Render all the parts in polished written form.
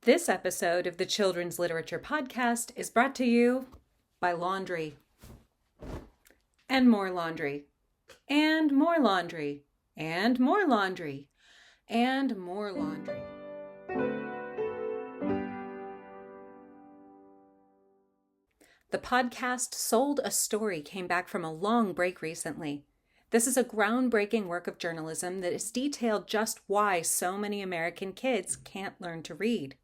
This episode of the Children's Literature Podcast is brought to you by laundry. And more laundry. And more laundry. And more laundry. And more laundry. The podcast Sold a Story came back from a long break recently. This is a groundbreaking work of journalism that has detailed just why so many American kids can't learn to read.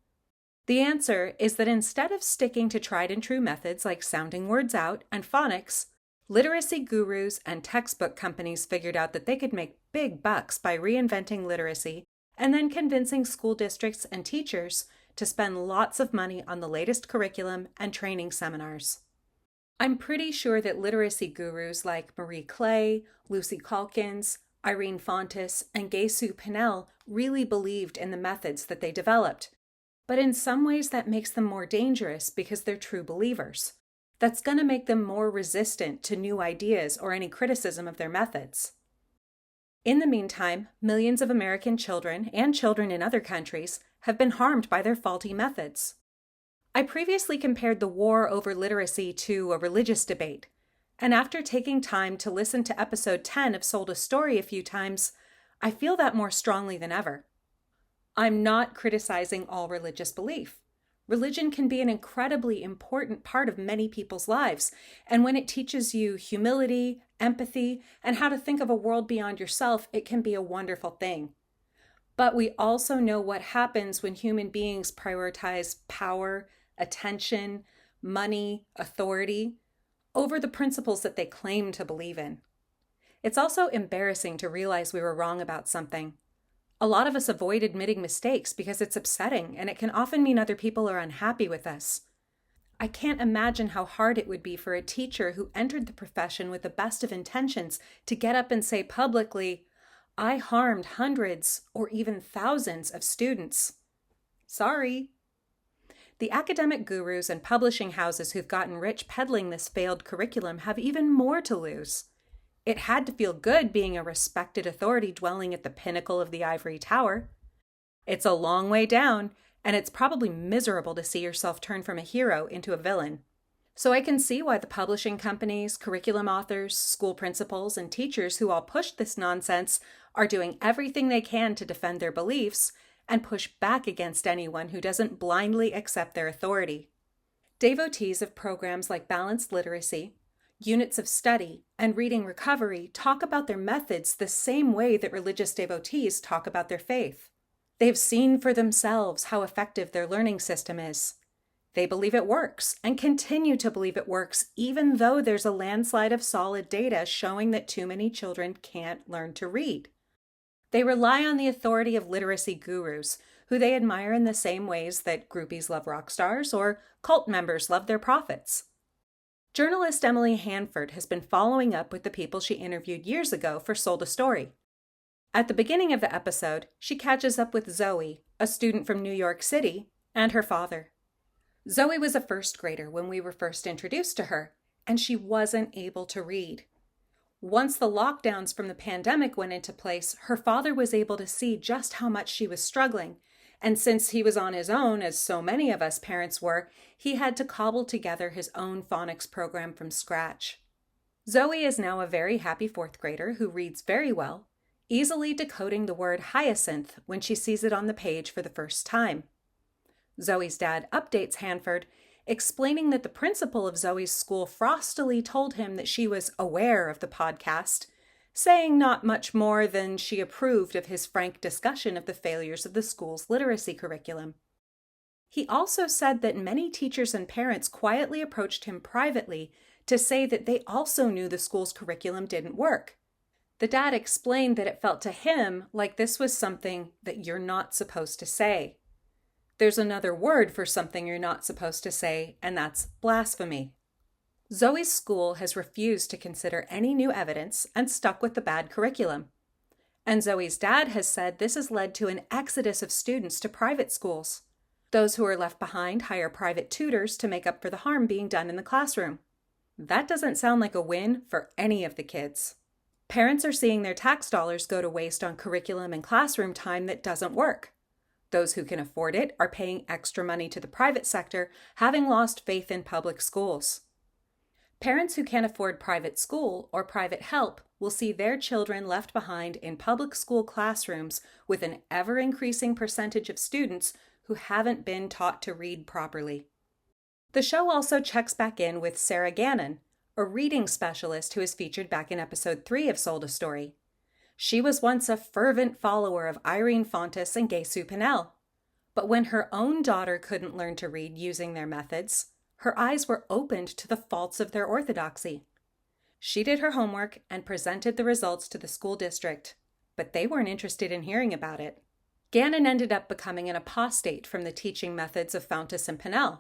The answer is that instead of sticking to tried and true methods like sounding words out and phonics, literacy gurus and textbook companies figured out that they could make big bucks by reinventing literacy and then convincing school districts and teachers to spend lots of money on the latest curriculum and training seminars. I'm pretty sure that literacy gurus like Marie Clay, Lucy Calkins, Irene Fontes, and Gay-Sue Pinnell really believed in the methods that they developed. But in some ways that makes them more dangerous because they're true believers. That's going to make them more resistant to new ideas or any criticism of their methods. In the meantime, millions of American children and children in other countries have been harmed by their faulty methods. I previously compared the war over literacy to a religious debate, and after taking time to listen to episode 10 of Sold a Story a few times, I feel that more strongly than ever. I'm not criticizing all religious belief. Religion can be an incredibly important part of many people's lives, and when it teaches you humility, empathy, and how to think of a world beyond yourself, it can be a wonderful thing. But we also know what happens when human beings prioritize power, attention, money, authority over the principles that they claim to believe in. It's also embarrassing to realize we were wrong about something. A lot of us avoid admitting mistakes because it's upsetting and it can often mean other people are unhappy with us. I can't imagine how hard it would be for a teacher who entered the profession with the best of intentions to get up and say publicly, "I harmed hundreds or even thousands of students. Sorry." The academic gurus and publishing houses who've gotten rich peddling this failed curriculum have even more to lose. It had to feel good being a respected authority dwelling at the pinnacle of the ivory tower. It's a long way down, and it's probably miserable to see yourself turn from a hero into a villain. So I can see why the publishing companies, curriculum authors, school principals, and teachers who all pushed this nonsense are doing everything they can to defend their beliefs and push back against anyone who doesn't blindly accept their authority. Devotees of programs like balanced literacy, units of study, and reading recovery talk about their methods the same way that religious devotees talk about their faith. They've seen for themselves how effective their learning system is. They believe it works and continue to believe it works even though there's a landslide of solid data showing that too many children can't learn to read. They rely on the authority of literacy gurus, who they admire in the same ways that groupies love rock stars or cult members love their prophets. Journalist Emily Hanford has been following up with the people she interviewed years ago for Sold a Story. At the beginning of the episode, she catches up with Zoe, a student from New York City, and her father. Zoe was a first grader when we were first introduced to her, and she wasn't able to read. Once the lockdowns from the pandemic went into place, her father was able to see just how much she was struggling. And since he was on his own, as so many of us parents were, he had to cobble together his own phonics program from scratch. Zoe is now a very happy fourth grader who reads very well, easily decoding the word hyacinth when she sees it on the page for the first time. Zoe's dad updates Hanford, explaining that the principal of Zoe's school frostily told him that she was aware of the podcast, saying not much more than she approved of his frank discussion of the failures of the school's literacy curriculum. He also said that many teachers and parents quietly approached him privately to say that they also knew the school's curriculum didn't work. The dad explained that it felt to him like this was something that you're not supposed to say. There's another word for something you're not supposed to say, and that's blasphemy. Zoe's school has refused to consider any new evidence and stuck with the bad curriculum. And Zoe's dad has said this has led to an exodus of students to private schools. Those who are left behind hire private tutors to make up for the harm being done in the classroom. That doesn't sound like a win for any of the kids. Parents are seeing their tax dollars go to waste on curriculum and classroom time that doesn't work. Those who can afford it are paying extra money to the private sector, having lost faith in public schools. Parents who can't afford private school or private help will see their children left behind in public school classrooms with an ever-increasing percentage of students who haven't been taught to read properly. The show also checks back in with Sarah Gannon, a reading specialist who is featured back in episode 3 of Sold a Story. She was once a fervent follower of Irene Fontes and Gay Sue Pinnell. But when her own daughter couldn't learn to read using their methods, her eyes were opened to the faults of their orthodoxy. She did her homework and presented the results to the school district, but they weren't interested in hearing about it. Gannon ended up becoming an apostate from the teaching methods of Fontes and Pinnell.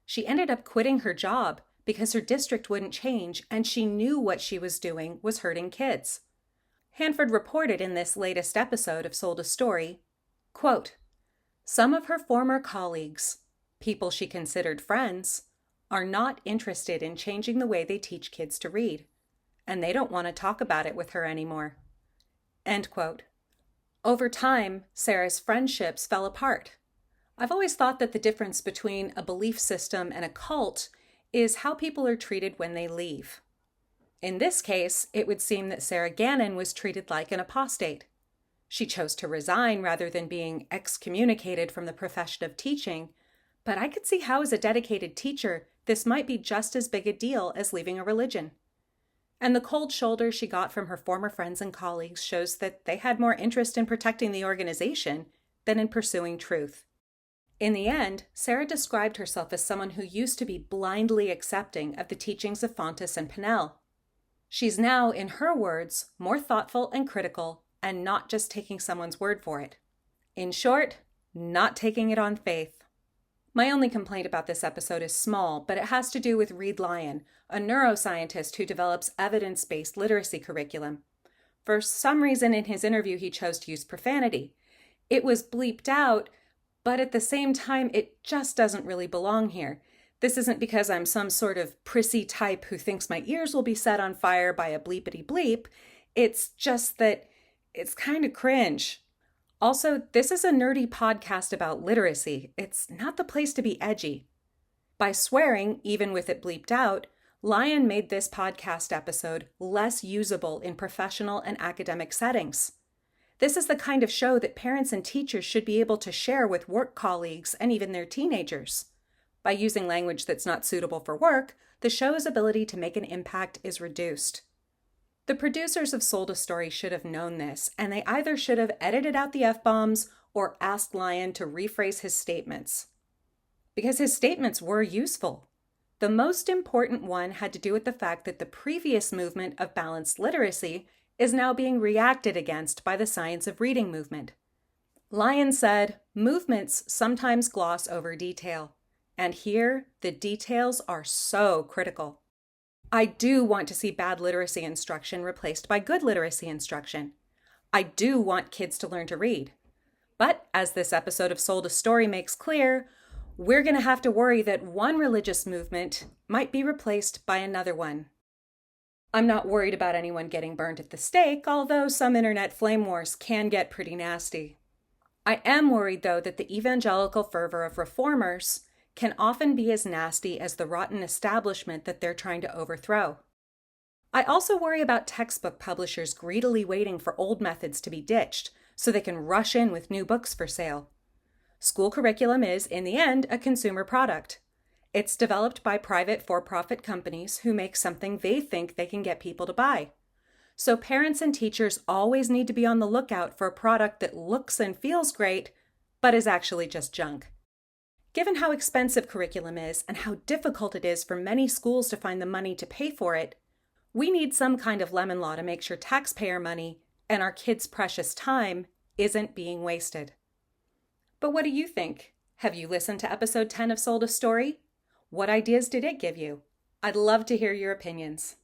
She ended up quitting her job because her district wouldn't change, and she knew what she was doing was hurting kids. Hanford reported in this latest episode of Sold a Story, quote, "Some of her former colleagues, people she considered friends, are not interested in changing the way they teach kids to read, and they don't want to talk about it with her anymore." End quote. Over time, Sarah's friendships fell apart. I've always thought that the difference between a belief system and a cult is how people are treated when they leave. In this case, it would seem that Sarah Gannon was treated like an apostate. She chose to resign rather than being excommunicated from the profession of teaching, but I could see how, as a dedicated teacher, this might be just as big a deal as leaving a religion. And the cold shoulder she got from her former friends and colleagues shows that they had more interest in protecting the organization than in pursuing truth. In the end, Sarah described herself as someone who used to be blindly accepting of the teachings of Fontes and Pinnell. She's now, in her words, more thoughtful and critical, and not just taking someone's word for it. In short, not taking it on faith. My only complaint about this episode is small, but it has to do with Reed Lyon, a neuroscientist who develops evidence-based literacy curriculum. For some reason in his interview, he chose to use profanity. It was bleeped out, but at the same time, it just doesn't really belong here. This isn't because I'm some sort of prissy type who thinks my ears will be set on fire by a bleepity bleep. It's just that it's kind of cringe. Also, this is a nerdy podcast about literacy. It's not the place to be edgy. By swearing, even with it bleeped out, Lyon made this podcast episode less usable in professional and academic settings. This is the kind of show that parents and teachers should be able to share with work colleagues and even their teenagers. By using language that's not suitable for work, the show's ability to make an impact is reduced. The producers of Sold a Story should have known this, and they either should have edited out the F-bombs or asked Lyon to rephrase his statements. Because his statements were useful. The most important one had to do with the fact that the previous movement of balanced literacy is now being reacted against by the science of reading movement. Lyon said, "Movements sometimes gloss over detail. And here, the details are so critical. I do want to see bad literacy instruction replaced by good literacy instruction. I do want kids to learn to read. But as this episode of Sold a Story makes clear, we're going to have to worry that one religious movement might be replaced by another one." I'm not worried about anyone getting burned at the stake, although some internet flame wars can get pretty nasty. I am worried, though, that the evangelical fervor of reformers can often be as nasty as the rotten establishment that they're trying to overthrow. I also worry about textbook publishers greedily waiting for old methods to be ditched so they can rush in with new books for sale. School curriculum is, in the end, a consumer product. It's developed by private for-profit companies who make something they think they can get people to buy. So parents and teachers always need to be on the lookout for a product that looks and feels great, but is actually just junk. Given how expensive curriculum is and how difficult it is for many schools to find the money to pay for it, we need some kind of lemon law to make sure taxpayer money and our kids' precious time isn't being wasted. But what do you think? Have you listened to episode 10 of Sold a Story? What ideas did it give you? I'd love to hear your opinions.